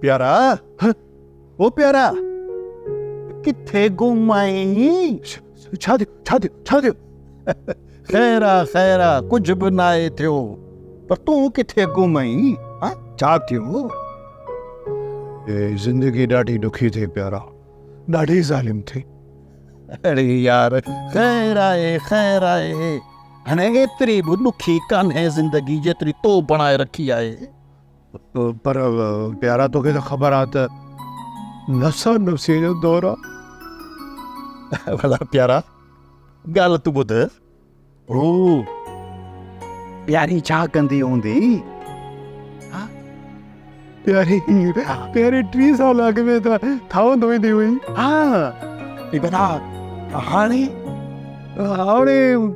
प्यारा ओ प्यारा किथे गुम आई? छा थियो? खैरा कुछ भी ना थियो, पर तू किथे गुम आई? हाँ छा थियो? ये जिंदगी ॾाढी ॾुखी थी प्यारा, ॾाढी ज़ालिम थी। अरे यार खैर आहे हाणे एतिरी बि ॾुखी कान्हे ज़िंदगी जेतिरी तो बणाए रखी आहे। पर प्यारा तोखे त ख़बर आहे त नफ़्सा नफ़्सी जो दौर आहे। भला प्यारा ॻाल्हि तूं ॿुध। ओ प्यारी छा कंदी हूंदी? प्यारी 3 साल अॻु में त थांव धोईंदी हुई। हाणे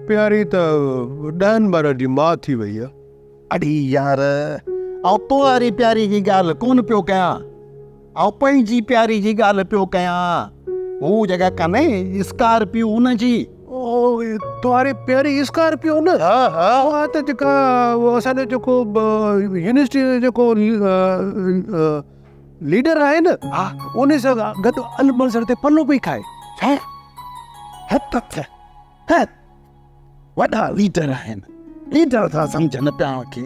प्यारी त 10 ॿार जी माउ थी वई आहे। अड़ी यार ऐं तो वारी प्यारी जी ॻाल्हि कोन पियो कयां, ऐं पंहिंजी प्यारी जी ॻाल्हि पियो कयां। हू जॻह कान्हे स्कॉर्पियो हुन जी। तुम्हारी प्यारी स्कॉर्पियो न? हा त जेका असांजो जेको यूनिवर्सिटी जेको लीडर आहे न, उन सां गॾु अलमसर ते पल्लो पई खाए। वॾा लीडर आहिनि, लीडर था सम्झनि पिया खे।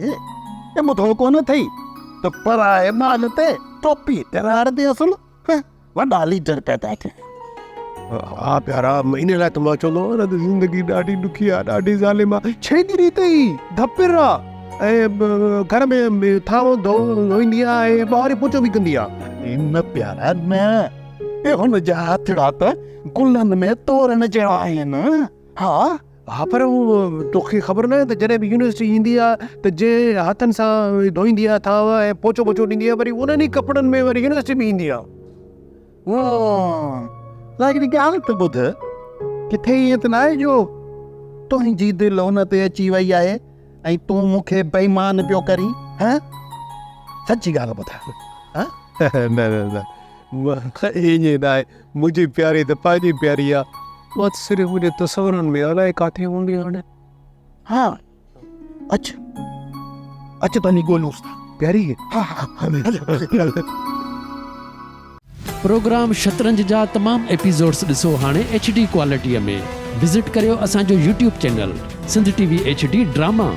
मुथो कोन अथई त पराए माल ते टोपी ॾेरार दे असुल वॾा लीडर पैदा थिया। हा प्यारा, इन लाइ त मां चवंदो आहियां न, ज़िंदगी ॾाढी ॾुखी आहे, ॾाढी ज़ालिम आहे। 6 ॾींहं ताईं धपिर आहे ऐं घर में थांव धोईंदी आहे ऐं ॿाहिरि पोचो बि कंदी आहे। न प्यारा न, हुन जा हथड़ा त गुलनि में तोरण जहिड़ा आहिनि। हा पर तोखे ख़बर न आहे त जॾहिं बि यूनिवर्सिटी ईंदी आहे त जे हथनि सां धोईंदी आहे थांव ऐं पोचो ॾींदी आहे, वरी उन्हनि कपिड़नि में वरी यूनिवर्सिटी में ईंदी आहे। हिकिड़ी ॻाल्हि त ॿुध, किथे ईअं त न आहे जो तुंहिंजी दिलि हुन ते अची वई आहे ऐं तूं मूंखे बेईमान पियो करी? सची ॻाल्हि ॿुधाए। न ईअं न आहे, मुंहिंजी प्यारी त पंहिंजी प्यारी आहे। मां त सिर्फ़ु मुंहिंजे तस्वरनि में अलाए किथे हूंदी हाणे। अच तनी ॻोल्हियूंसि था प्यारी। प्रोग्राम शतरंज जा तमामु एपिसोड्स ॾिसो हाणे HD क्वालिटीअ में। विज़िट करियो असांजो YouTube channel Sindh TV HD drama.